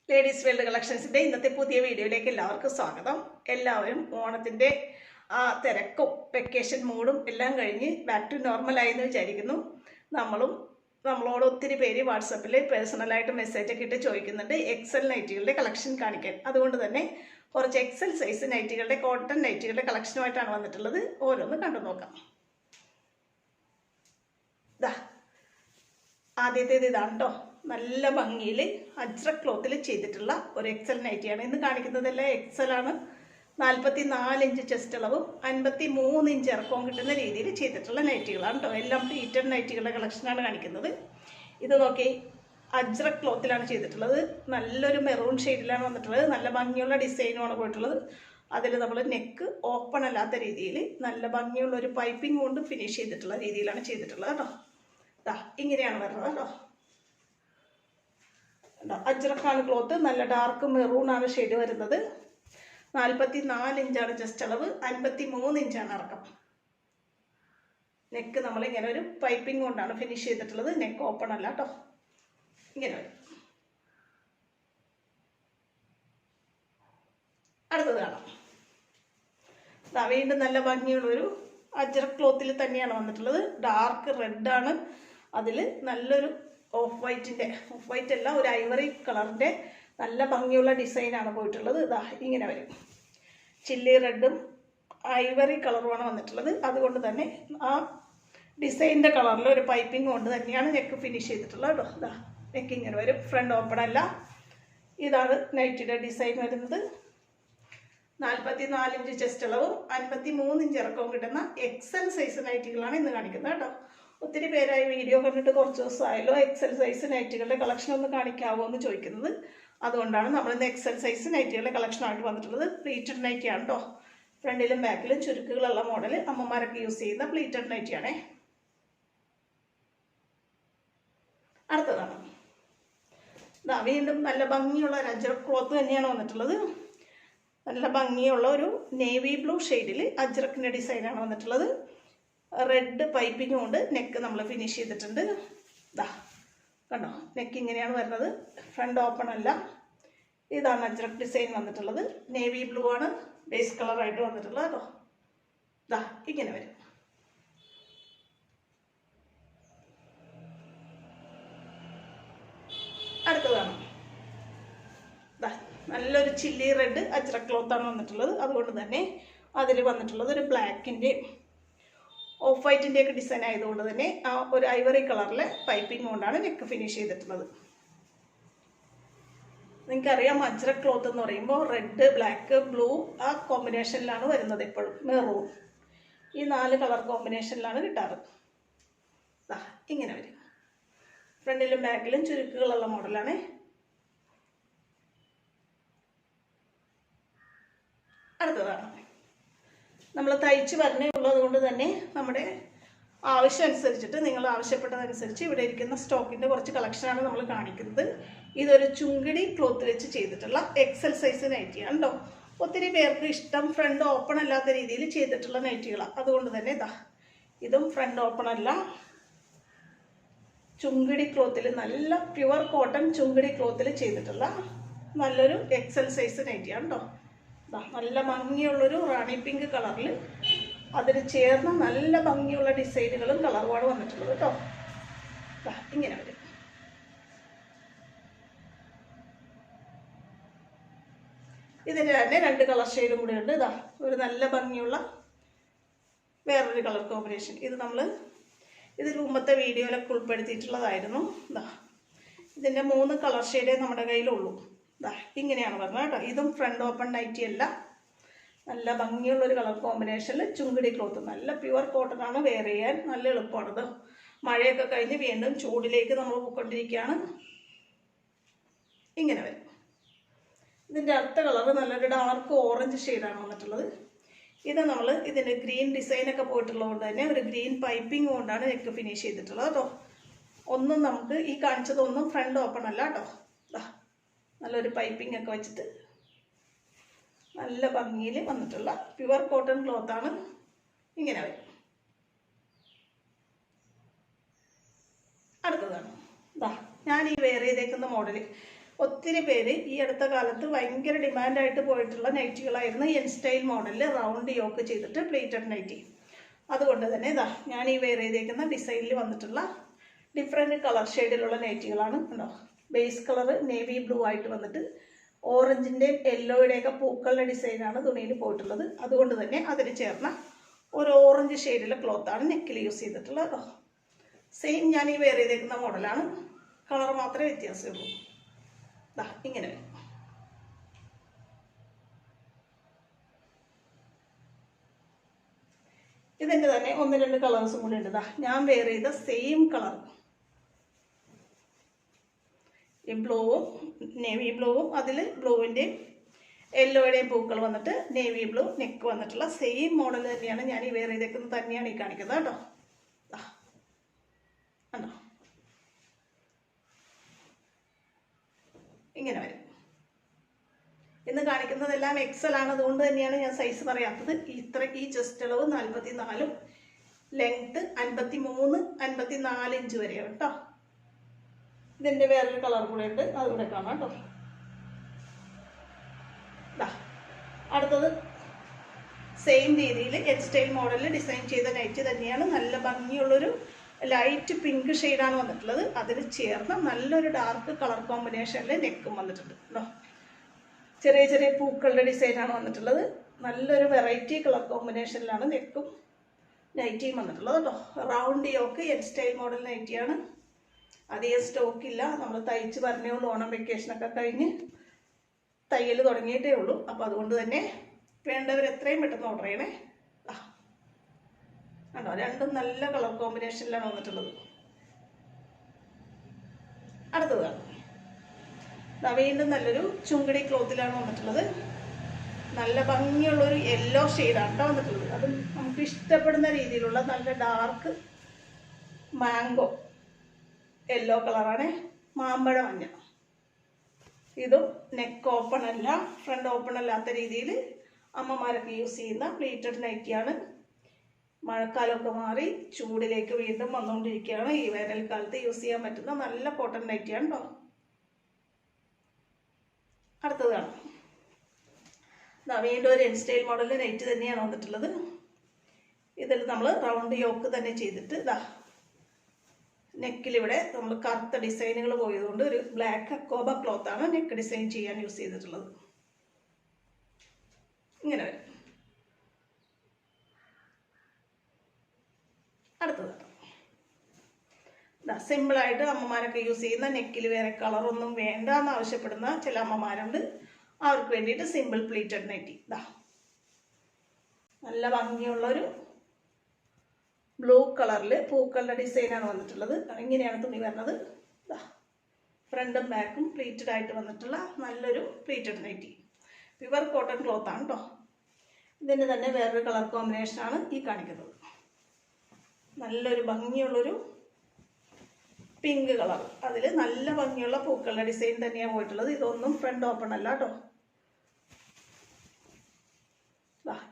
Ladies world കളക്ഷൻസിന്റെ ഇന്നത്തെ പുതിയ വീഡിയോയിലേക്ക് എല്ലാവർക്കും സ്വാഗതം. എല്ലാവരും ഓണത്തിന്റെ ആ തിരക്കും വെക്കേഷൻ മൂഡും എല്ലാം കഴിഞ്ഞ് ബാക്ക് ടു നോർമൽ ആയെന്ന് വിചാരിക്കുന്നു. നമ്മളോട് ഒത്തിരി പേര് വാട്സപ്പിൽ പേഴ്സണലായിട്ട് മെസ്സേജ് ഒക്കെ ഇട്ട് ചോദിക്കുന്നുണ്ട് എക്സൽ നൈറ്റികളുടെ കളക്ഷൻ കാണിക്കാൻ. അതുകൊണ്ട് തന്നെ കുറച്ച് എക്സൽ സൈസ് നൈറ്റികളുടെ കോട്ടൺ നൈറ്റികളുടെ കളക്ഷനുമായിട്ടാണ് വന്നിട്ടുള്ളത്. ഓരോന്ന് കണ്ടു നോക്കാം. ആദ്യത്തേത് ഇതാണ് കേട്ടോ. നല്ല ഭംഗിയിൽ അജ്രക് ക്ലോത്തിൽ ചെയ്തിട്ടുള്ള ഒരു എക്സൽ നൈറ്റിയാണ് ഇന്ന് കാണിക്കുന്നതെല്ലാം. എക്സൽ ആണ്. 44 ഇഞ്ച് ചെസ്റ്റ് അളവും 53 ഇഞ്ച് ഇറക്കവും കിട്ടുന്ന രീതിയിൽ ചെയ്തിട്ടുള്ള നൈറ്റികളാണ് കേട്ടോ. എല്ലാം പ്ലീറ്റഡ് നൈറ്റികളുടെ കളക്ഷനാണ് കാണിക്കുന്നത്. ഇത് നോക്കി, അജ്രക് ക്ലോത്തിലാണ് ചെയ്തിട്ടുള്ളത്. നല്ലൊരു മെറൂൺ ഷെയ്ഡിലാണ് വന്നിട്ടുള്ളത്. നല്ല ഭംഗിയുള്ള ഡിസൈനുമാണ് പോയിട്ടുള്ളത്. അതിൽ നമ്മൾ നെക്ക് ഓപ്പൺ അല്ലാത്ത രീതിയിൽ നല്ല ഭംഗിയുള്ള ഒരു പൈപ്പിംഗ് കൊണ്ട് ഫിനിഷ് ചെയ്തിട്ടുള്ള രീതിയിലാണ് ചെയ്തിട്ടുള്ളത് കേട്ടോ. ഇങ്ങനെയാണ് വരുന്നത് കേട്ടോ. അജ്രക്കാണ് ക്ലോത്ത്. നല്ല ഡാർക്ക് മെറൂൺ ആണ് ഷെയ്ഡ് വരുന്നത്. 44 ഇഞ്ചാണ് ചെസ്റ്റ് അളവ്, 53 ഇഞ്ചാണ് ഇറക്കം. നെക്ക് നമ്മൾ ഇങ്ങനെ ഒരു പൈപ്പിംഗ് കൊണ്ടാണ് ഫിനിഷ് ചെയ്തിട്ടുള്ളത്. നെക്ക് ഓപ്പൺ അല്ല കേട്ടോ. ഇങ്ങനെ വരും. അടുത്തത് കാണാം. വീണ്ടും നല്ല ഭംഗിയുള്ളൊരു അജ്രക് ക്ലോത്തിൽ തന്നെയാണ് വന്നിട്ടുള്ളത്. ഡാർക്ക് റെഡ് ആണ്. അതിൽ നല്ലൊരു ഓഫ് വൈറ്റ് അല്ല, ഒരു ഐവറി കളറിൻ്റെ നല്ല ഭംഗിയുള്ള ഡിസൈനാണ് പോയിട്ടുള്ളത്. ഇങ്ങനെ വരും. ചില്ലി റെഡും ഐവറി കളറുമാണ് വന്നിട്ടുള്ളത്. അതുകൊണ്ട് തന്നെ ആ ഡിസൈനിൻ്റെ കളറിൽ ഒരു പൈപ്പിംഗ് കൊണ്ട് തന്നെയാണ് നെക്ക് ഫിനിഷ് ചെയ്തിട്ടുള്ളത് കേട്ടോ. നെക്ക് ഇങ്ങനെ വരും. ഫ്രണ്ട് ഓപ്പൺ അല്ല. ഇതാണ് നൈറ്റിയുടെ ഡിസൈൻ വരുന്നത്. 44 ഇഞ്ച് ചെസ്റ്റ് അളവും 53 ഇഞ്ച് ഇറക്കവും കിട്ടുന്ന എക്സൽ സൈസ് നൈറ്റികളാണ് ഇന്ന് കാണിക്കുന്നത് കേട്ടോ. ഒത്തിരി പേരായി വീഡിയോ കണ്ടിട്ട് കുറച്ച് ദിവസമായല്ലോ എക്സൽ സൈസ് നൈറ്റികളുടെ കളക്ഷൻ ഒന്ന് കാണിക്കാവോ എന്ന് ചോദിക്കുന്നത്. അതുകൊണ്ടാണ് നമ്മളിന്ന് എക്സൽ സൈസ് നൈറ്റികളുടെ കളക്ഷനായിട്ട് വന്നിട്ടുള്ളത്. പ്ലീറ്റഡ് നൈറ്റിയാണ് കേട്ടോ. ഫ്രണ്ടിലും ബാക്കിലും ചുരുക്കുകളുള്ള മോഡൽ അമ്മമാരൊക്കെ യൂസ് ചെയ്യുന്ന പ്ലീറ്റഡ് നൈറ്റിയാണേ. അടുത്തതാണ്. വീണ്ടും നല്ല ഭംഗിയുള്ള ഒരു അജ്രക് ക്ലോത്ത് തന്നെയാണ് വന്നിട്ടുള്ളത്. നല്ല ഭംഗിയുള്ള ഒരു നേവി ബ്ലൂ ഷെയ്ഡിൽ അജ്രക്കിൻ്റെ ഡിസൈനാണ് വന്നിട്ടുള്ളത്. റെഡ് പൈപ്പിംഗ് കൊണ്ട് നെക്ക് നമ്മൾ ഫിനിഷ് ചെയ്തിട്ടുണ്ട്. കണ്ടോ, നെക്ക് ഇങ്ങനെയാണ് വരുന്നത്. ഫ്രണ്ട് ഓപ്പൺ അല്ല. ഇതാണ് അജ്രക് ഡിസൈൻ വന്നിട്ടുള്ളത്. നേവി ബ്ലൂ ആണ് ബേസ് കളറായിട്ട് വന്നിട്ടുള്ളത് കേട്ടോ. ഇങ്ങനെ വരും. അടുത്തതാണ്. നല്ലൊരു ചില്ലി റെഡ് അജ്രക് ക്ലോത്താണ് വന്നിട്ടുള്ളത്. അതുകൊണ്ട് തന്നെ അതിൽ വന്നിട്ടുള്ളത് ഒരു ബ്ലാക്കിൻ്റെ ഓഫ് വൈറ്റിൻ്റെ ഒക്കെ ഡിസൈൻ ആയതുകൊണ്ട് തന്നെ ആ ഒരു ഐവറി കളറിലെ പൈപ്പിംഗ് കൊണ്ടാണ് നെക്ക് ഫിനിഷ് ചെയ്തിട്ടുള്ളത്. നിങ്ങൾക്കറിയാം, അജ്രക് ക്ലോത്ത് എന്ന് പറയുമ്പോൾ റെഡ്, ബ്ലാക്ക്, ബ്ലൂ ആ കോമ്പിനേഷനിലാണ് വരുന്നത്. എപ്പോഴും മെറൂൺ, ഈ 4 കളർ കോമ്പിനേഷനിലാണ് കിട്ടാറ്. ഇങ്ങനെ വരും. ഫ്രണ്ടിലും ബാക്കിലും ചുരുക്കുകളുള്ള മോഡലാണ്. അടുത്തതാണ്. നമ്മൾ തയ്ച്ച് വരണേ ഉള്ളത് കൊണ്ട് തന്നെ നമ്മുടെ ആവശ്യം അനുസരിച്ചിട്ട്, നിങ്ങൾ ആവശ്യപ്പെട്ടതനുസരിച്ച് ഇവിടെ ഇരിക്കുന്ന സ്റ്റോക്കിൻ്റെ കുറച്ച് കളക്ഷനാണ് നമ്മൾ കാണിക്കുന്നത്. ഇതൊരു ചുങ്കിടി ക്ലോത്ത് വെച്ച് ചെയ്തിട്ടുള്ള എക്സൽ സൈസ് നൈറ്റിയാണ് കേട്ടോ. ഒത്തിരി പേർക്ക് ഇഷ്ടം ഫ്രണ്ട് ഓപ്പൺ അല്ലാത്ത രീതിയിൽ ചെയ്തിട്ടുള്ള നൈറ്റികളാണ്. അതുകൊണ്ട് തന്നെ ഇതും ഫ്രണ്ട് ഓപ്പൺ അല്ല, ചുങ്കിടി ക്ലോത്തിൽ, നല്ല പ്യുവർ കോട്ടൺ ചുങ്കിടി ക്ലോത്തിൽ ചെയ്തിട്ടുള്ള നല്ലൊരു എക്സൽ സൈസ് നൈറ്റിയാണ് കേട്ടോ. നല്ല ഭംഗിയുള്ളൊരു റാണി പിങ്ക് കളറിൽ അതിന് ചേർന്ന നല്ല ഭംഗിയുള്ള ഡിസൈനുകളും കളറുമാണ് വന്നിട്ടുള്ളത് കേട്ടോ. ഇങ്ങനെ വരും. ഇതിന് തന്നെ 2 കളർ ഷെയ്ഡും കൂടെ ഉണ്ട്. ഒരു നല്ല ഭംഗിയുള്ള വേറൊരു കളർ കോമ്പിനേഷൻ. ഇതിൽ മുമ്പത്തെ വീഡിയോയിലൊക്കെ ഉൾപ്പെടുത്തിയിട്ടുള്ളതായിരുന്നു. ഇതിൻ്റെ 3 കളർ ഷെയ്ഡേ നമ്മുടെ കയ്യിലുള്ളൂ. ഇങ്ങനെയാണ് വരുന്നത് കേട്ടോ. ഇതും ഫ്രണ്ട് ഓപ്പൺ നൈറ്റി അല്ല, നല്ല ഭംഗിയുള്ളൊരു കളർ കോമ്പിനേഷനിൽ ചുങ്കിടി ക്ലോത്ത്. നല്ല പ്യുവർ കോട്ടൺ ആണ്. വെയർ ചെയ്യാൻ നല്ല എളുപ്പമാണത്. മഴയൊക്കെ കഴിഞ്ഞ് വീണ്ടും ചൂടിലേക്ക് നമ്മൾ പോയിക്കൊണ്ടിരിക്കുകയാണ്. ഇങ്ങനെ വരും. ഇതിൻ്റെ അടുത്ത കളർ നല്ലൊരു ഡാർക്ക് ഓറഞ്ച് ഷെയ്ഡാണ് വന്നിട്ടുള്ളത്. ഇതിൻ്റെ ഗ്രീൻ ഡിസൈനൊക്കെ പോയിട്ടുള്ളത് കൊണ്ട് തന്നെ ഒരു ഗ്രീൻ പൈപ്പിംഗ് കൊണ്ടാണ് നെക്ക് ഫിനിഷ് ചെയ്തിട്ടുള്ളത് കേട്ടോ. ഒന്നും നമുക്ക് ഈ കാണിച്ചതൊന്നും ഫ്രണ്ട് ഓപ്പൺ അല്ല കേട്ടോ. നല്ലൊരു പൈപ്പിംഗ് ഒക്കെ വെച്ചിട്ട് നല്ല ഭംഗിയിൽ വന്നിട്ടുള്ള പ്യുവർ കോട്ടൺ ക്ലോത്താണ്. ഇങ്ങനെ വരും. അടുത്തതാണ്. ഞാൻ ഈ വെയർ ചെയ്തേക്കുന്ന മോഡൽ ഒത്തിരി പേര് ഈ അടുത്ത കാലത്ത് ഭയങ്കര ഡിമാൻഡായിട്ട് പോയിട്ടുള്ള നൈറ്റികളായിരുന്നു എൻ സ്റ്റൈൽ മോഡലിൽ റൗണ്ട് യോക്ക് ചെയ്തിട്ട് പ്ലേറ്റഡ് നൈറ്റി. അതുകൊണ്ട് തന്നെ ഇതാ ഞാൻ ഈ വെയർ ചെയ്തേക്കുന്ന ഡിസൈനിൽ വന്നിട്ടുള്ള ഡിഫറെൻറ്റ് കളർ ഷെയ്ഡിലുള്ള നൈറ്റികളാണ്. ഉണ്ടോ, ബേസ് കളർ നേവി ബ്ലൂ ആയിട്ട് വന്നിട്ട് ഓറഞ്ചിൻ്റെയും യെല്ലോയുടെയൊക്കെ പൂക്കളുടെ ഡിസൈനാണ് തുണിയിൽ പോയിട്ടുള്ളത്. അതുകൊണ്ട് തന്നെ അതിന് ചേർന്ന ഒരു ഓറഞ്ച് ഷെയ്ഡിലെ ക്ലോത്താണ് നെക്കിൽ യൂസ് ചെയ്തിട്ടുള്ളത് കേട്ടോ. സെയിം ഞാൻ ഈ വെയർ ചെയ്തേക്കുന്ന മോഡലാണ്, കളർ മാത്രമേ വ്യത്യാസമുള്ളൂ. ദാ ഇങ്ങനെ വരും. ഇതിൻ്റെ തന്നെ 1-2 കളേഴ്സും കൂടി ഉണ്ട്. ദാ ഞാൻ വെയർ ചെയ്ത സെയിം കളർ, ഈ ബ്ലൂവും നേവി ബ്ലൂവും അതിൽ ബ്ലൂവിൻ്റെയും യെല്ലോയുടെയും പൂക്കൾ വന്നിട്ട് നേവി ബ്ലൂ നെക്ക് വന്നിട്ടുള്ള സെയിം മോഡൽ തന്നെയാണ് ഞാൻ ഈ വെയർ ചെയ്തേക്കുന്നത്, തന്നെയാണ് ഈ കാണിക്കുന്നത് കേട്ടോ. കണ്ടോ, ഇങ്ങനെ വരും. ഇന്ന് കാണിക്കുന്നതെല്ലാം എക്സൽ ആണ്, അതുകൊണ്ട് തന്നെയാണ് ഞാൻ സൈസ് പറയാത്തത്. ഈ ചെസ്റ്റ് അളവ് 44, ലെങ്ത് 53-54 ഇഞ്ച് വരെയാണ് കേട്ടോ. ഇതിൻ്റെ വേറൊരു കളർ കൂടെ ഉണ്ട്, അതുകൂടെ കാണാം കേട്ടോ. അടുത്തത് സെയിം രീതിയിൽ എൻ സ്റ്റൈൽ മോഡലിൽ ഡിസൈൻ ചെയ്ത നൈറ്റ് തന്നെയാണ്. നല്ല ഭംഗിയുള്ളൊരു ലൈറ്റ് പിങ്ക് ഷെയ്ഡാണ് വന്നിട്ടുള്ളത്. അതിൽ ചേർന്ന് നല്ലൊരു ഡാർക്ക് കളർ കോമ്പിനേഷനിൽ നെക്കും വന്നിട്ടുണ്ട് കേട്ടോ. ചെറിയ ചെറിയ പൂക്കളുടെ ഡിസൈനാണ് വന്നിട്ടുള്ളത്. നല്ലൊരു വെറൈറ്റി കളർ കോമ്പിനേഷനിലാണ് നെക്കും നൈറ്റിയും വന്നിട്ടുള്ളത് കേട്ടോ. റൗണ്ട് യോക്ക് എൻ സ്റ്റൈൽ മോഡൽ നൈറ്റിയാണ്. അധികം സ്റ്റോക്കില്ല, നമ്മൾ തയ്ച്ച് പറഞ്ഞേ ഉള്ളൂ. ഓണം വെക്കേഷനൊക്കെ കഴിഞ്ഞ് തയ്യൽ തുടങ്ങിയിട്ടേ ഉള്ളൂ. അപ്പോൾ അതുകൊണ്ട് തന്നെ വേണ്ടവർ എത്രയും പെട്ടെന്ന് ഓർഡർ ചെയ്യണേ. കണ്ടോ, രണ്ടും നല്ല കളർ കോമ്പിനേഷനിലാണ് വന്നിട്ടുള്ളത്. അടുത്തത് വീണ്ടും നല്ലൊരു ചുങ്കടി ക്ലോത്തിലാണ് വന്നിട്ടുള്ളത്. നല്ല ഭംഗിയുള്ളൊരു യെല്ലോ ഷെയ്ഡാണ് കേട്ടോ വന്നിട്ടുള്ളത്. അതും നമുക്ക് ഇഷ്ടപ്പെടുന്ന രീതിയിലുള്ള നല്ല ഡാർക്ക് മാംഗോ യെല്ലോ കളറാണ്, മാമ്പഴ മഞ്ഞ. ഇതും നെക്ക് ഓപ്പൺ അല്ല, ഫ്രണ്ട് ഓപ്പൺ അല്ലാത്ത രീതിയിൽ അമ്മമാരൊക്കെ യൂസ് ചെയ്യുന്ന പ്ലീറ്റഡ് നൈറ്റിയാണ്. മഴക്കാലമൊക്കെ മാറി ചൂടിലേക്ക് വീണ്ടും വന്നുകൊണ്ടിരിക്കുകയാണ്. ഈ വേനൽക്കാലത്ത് യൂസ് ചെയ്യാൻ പറ്റുന്ന നല്ല കോട്ടൺ നൈറ്റിയാണ് കേട്ടോ. അടുത്തത് കാണാം. വീണ്ടും ഒരു എൻ സ്റ്റൈൽ മോഡൽ നൈറ്റ് തന്നെയാണ് വന്നിട്ടുള്ളത്. ഇതിൽ നമ്മൾ റൗണ്ട് യോക്ക് തന്നെ ചെയ്തിട്ട് നെക്കിലിവിടെ നമ്മൾ കറുത്ത ഡിസൈനുകൾ പോയതുകൊണ്ട് ഒരു ബ്ലാക്ക് അക്കോബ ക്ലോത്താണ് നെക്ക് ഡിസൈൻ ചെയ്യാൻ യൂസ് ചെയ്തിട്ടുള്ളത്. ഇങ്ങനെ വരും. അടുത്തത് സിമ്പിളായിട്ട് അമ്മമാരൊക്കെ യൂസ് ചെയ്യുന്ന നെക്കിൽ വേറെ കളറൊന്നും വേണ്ട എന്ന് ആവശ്യപ്പെടുന്ന ചില അമ്മമാരുണ്ട്. അവർക്ക് വേണ്ടിയിട്ട് സിമ്പിൾ പ്ലീറ്റഡ് നൈറ്റി. നല്ല ഭംഗിയുള്ളൊരു ബ്ലൂ കളറിൽ പൂക്കളുടെ ഡിസൈനാണ് വന്നിട്ടുള്ളത്. ഇങ്ങനെയാണ് തുണി വരുന്നത്. ഫ്രണ്ടും ബാക്കും പ്ലീറ്റഡ് ആയിട്ട് വന്നിട്ടുള്ള നല്ലൊരു പ്ലീറ്റഡ് നൈറ്റി. പ്യുവർ കോട്ടൺ ക്ലോത്താണ് കേട്ടോ. ഇതിൻ്റെ തന്നെ വേറൊരു കളർ കോമ്പിനേഷനാണ് ഈ കാണിക്കുന്നത്. നല്ലൊരു ഭംഗിയുള്ളൊരു പിങ്ക് കളർ, അതിൽ നല്ല ഭംഗിയുള്ള പൂക്കളുടെ ഡിസൈൻ തന്നെയാണ് പോയിട്ടുള്ളത്. ഇതൊന്നും ഫ്രണ്ട് ഓപ്പൺ അല്ല കേട്ടോ.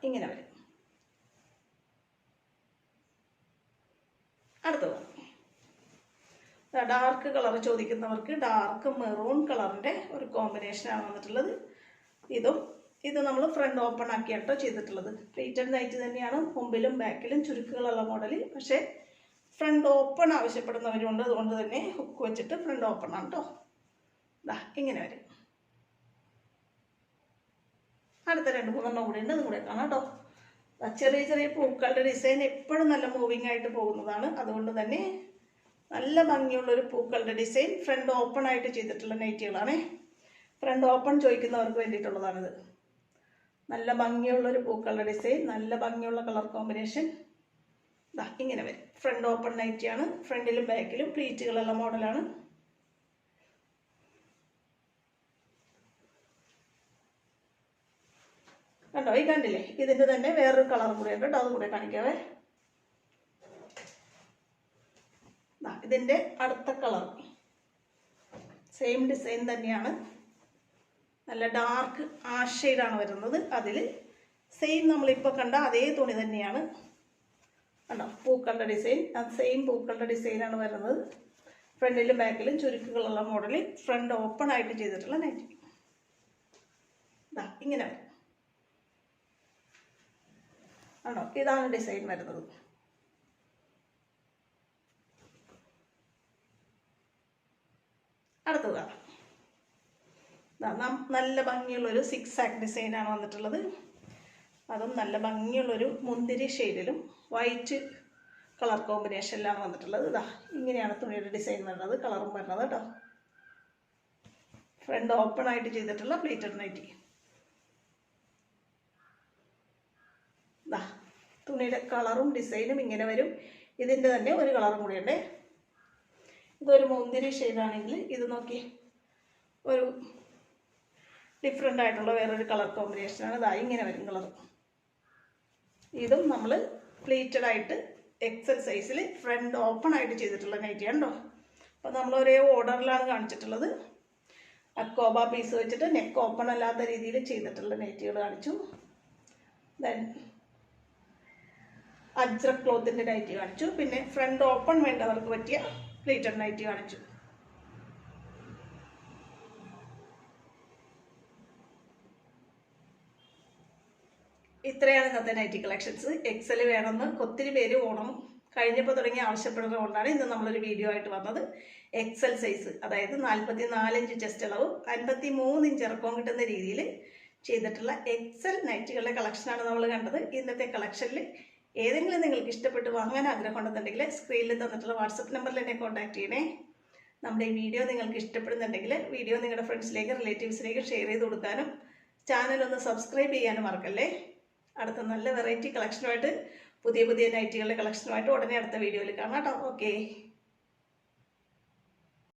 ഇങ്ങനെ വരും. അടുത്തത് ഡാർക്ക് കളർ ചോദിക്കുന്നവർക്ക് ഡാർക്ക് മെറൂൺ കളറിൻ്റെ ഒരു കോമ്പിനേഷനാണ് വന്നിട്ടുള്ളത്. ഇത് നമ്മൾ ഫ്രണ്ട് ഓപ്പൺ ആക്കിയാട്ടോ ചെയ്തിട്ടുള്ളത്. പ്ലീറ്റഡ് നൈറ്റ് തന്നെയാണ്, മുമ്പിലും ബാക്കിലും ചുരുക്കുകളുള്ള മോഡൽ. പക്ഷേ ഫ്രണ്ട് ഓപ്പൺ ആവശ്യപ്പെടുന്നവരുണ്ട്, അതുകൊണ്ട് തന്നെ ഹുക്ക് വെച്ചിട്ട് ഫ്രണ്ട് ഓപ്പൺ ആണ് കേട്ടോ. ഇങ്ങനെ വരും. അടുത്ത 2-3 കൂടി ഉണ്ട്, അതും കൂടെ കാണാം കേട്ടോ. ചെറിയ ചെറിയ പൂക്കളുടെ ഡിസൈൻ എപ്പോഴും നല്ല മൂവിങ് ആയിട്ട് പോകുന്നതാണ്. അതുകൊണ്ട് തന്നെ നല്ല ഭംഗിയുള്ളൊരു പൂക്കളുടെ ഡിസൈൻ ഫ്രണ്ട് ഓപ്പൺ ആയിട്ട് ചെയ്തിട്ടുള്ള നൈറ്റികളാണ്. Front open ചോദിക്കുന്നവർക്ക് വേണ്ടിയിട്ടുള്ളതാണിത്. നല്ല ഭംഗിയുള്ളൊരു പൂക്കളുടെ ഡിസൈൻ, നല്ല ഭംഗിയുള്ള കളർ കോമ്പിനേഷൻ. ഇങ്ങനെ വരും. ഫ്രണ്ട് ഓപ്പൺ നൈറ്റിയാണ്. ഫ്രണ്ടിലും ബാക്കിലും പ്ലീറ്റുകളുള്ള മോഡലാണ്. കണ്ടോ, ഈ കണ്ടില്ലേ? ഇതിൻ്റെ തന്നെ വേറൊരു കളർ കൂടെ ഉണ്ട് കേട്ടോ, അതും കൂടെ കാണിക്കാവേ. ഇതിൻ്റെ അടുത്ത കളർ സെയിം ഡിസൈൻ തന്നെയാണ്. നല്ല ഡാർക്ക് ആഷ് ഷെയ്ഡാണ് വരുന്നത്. അതിൽ സെയിം നമ്മളിപ്പോൾ കണ്ട അതേ തുണി തന്നെയാണ്. കണ്ടോ, പൂക്കളുടെ ഡിസൈൻ, സെയിം പൂക്കളുടെ ഡിസൈനാണ് വരുന്നത്. ഫ്രണ്ടിലും ബാക്കിലും ചുരുക്കുകളുള്ള മോഡലിൽ ഫ്രണ്ട് ഓപ്പൺ ആയിട്ട് ചെയ്തിട്ടുള്ള നൈറ്റി. ഇതാ ഇങ്ങനെ വരും ആണോ. ഇതാണ് ഡിസൈൻ വരുന്നത്. അടുത്തതാണ് നല്ല ഭംഗിയുള്ളൊരു 6 ആക്ക് ഡിസൈനാണ് വന്നിട്ടുള്ളത്. അതും നല്ല ഭംഗിയുള്ളൊരു മുന്തിരി ഷെയ്ഡിലും വൈറ്റ് കളർ കോമ്പിനേഷനിലാണ് വന്നിട്ടുള്ളത്. ഇതാ ഇങ്ങനെയാണ് തുണിയുടെ ഡിസൈൻ വരുന്നത്, കളറും വരുന്നത് കേട്ടോ. ഫ്രണ്ട് ഓപ്പൺ ആയിട്ട് ചെയ്തിട്ടുള്ള പ്ലീറ്റഡ് നൈറ്റി. ഇതാ തുണിയുടെ കളറും ഡിസൈനും ഇങ്ങനെ വരും. ഇതിൻ്റെ തന്നെ ഒരു കളറും കൂടിയുണ്ട്. ഇതൊരു മുന്തിരി ഷെയ്ഡാണെങ്കിൽ ഇത് നോക്കി ഒരു ഡിഫറെൻ്റ് ആയിട്ടുള്ള വേറൊരു കളർ കോമ്പിനേഷനാണ്. ഇതാ ഇങ്ങനെ വരും കളർ. ഇതും നമ്മൾ പ്ലീറ്റഡ് ആയിട്ട് എക്സൽ സൈസിൽ ഫ്രണ്ട് ഓപ്പൺ ആയിട്ട് ചെയ്തിട്ടുള്ള നൈറ്റിയാണ് കേട്ടോ. അപ്പോൾ നമ്മൾ ഒരേ ഓർഡറിലാണ് കാണിച്ചിട്ടുള്ളത്. അക്കോബ പീസ് വെച്ചിട്ട് നെക്ക് ഓപ്പൺ അല്ലാത്ത രീതിയിൽ ചെയ്തിട്ടുള്ള നൈറ്റികൾ കാണിച്ചു. ദെൻ അജ്രക് ക്ലോത്തിൻ്റെ നൈറ്റി കാണിച്ചു. പിന്നെ ഫ്രണ്ട് ഓപ്പൺ വേണ്ടവർക്ക് പറ്റിയ പ്ലീറ്റഡ് നൈറ്റി കാണിച്ചു. ഇത്രയാണ് ഇന്നത്തെ നൈറ്റി കളക്ഷൻസ്. എക്സൽ വേണമെന്ന് ഒത്തിരി പേര് ഓണം കഴിഞ്ഞപ്പോൾ തുടങ്ങി ആവശ്യപ്പെടുന്നതുകൊണ്ടാണ് ഇന്ന് നമ്മളൊരു വീഡിയോ ആയിട്ട് വന്നത്. എക്സൽ സൈസ്, അതായത് 44 ഇഞ്ച് ചെസ്റ്റ് അളവും 53 ഇഞ്ച് ഇറക്കവും കിട്ടുന്ന രീതിയിൽ ചെയ്തിട്ടുള്ള എക്സൽ നൈറ്റികളുടെ കളക്ഷനാണ് നമ്മൾ കണ്ടത്. ഇന്നത്തെ കളക്ഷനിൽ ഏതെങ്കിലും നിങ്ങൾക്ക് ഇഷ്ടപ്പെട്ട് വാങ്ങാൻ ആഗ്രഹം ഉണ്ടെന്നുണ്ടെങ്കിൽ സ്ക്രീനിൽ തന്നിട്ടുള്ള വാട്സപ്പ് നമ്പറിൽ എന്നെ കോൺടാക്ട് ചെയ്യണേ. നമ്മുടെ ഈ വീഡിയോ നിങ്ങൾക്ക് ഇഷ്ടപ്പെടുന്നുണ്ടെങ്കിൽ വീഡിയോ നിങ്ങളുടെ ഫ്രണ്ട്സിലേക്ക് റിലേറ്റീവ്സിലേക്ക് ഷെയർ ചെയ്ത് കൊടുക്കാനും ചാനൽ ഒന്ന് സബ്സ്ക്രൈബ് ചെയ്യാനും മറക്കല്ലേ. അടുത്ത നല്ല വെറൈറ്റി കളക്ഷനുമായിട്ട് പുതിയ നൈറ്റികളുടെ കളക്ഷനുമായിട്ട് ഉടനെ അടുത്ത വീഡിയോയിൽ കാണാം കേട്ടോ. ഓക്കെ.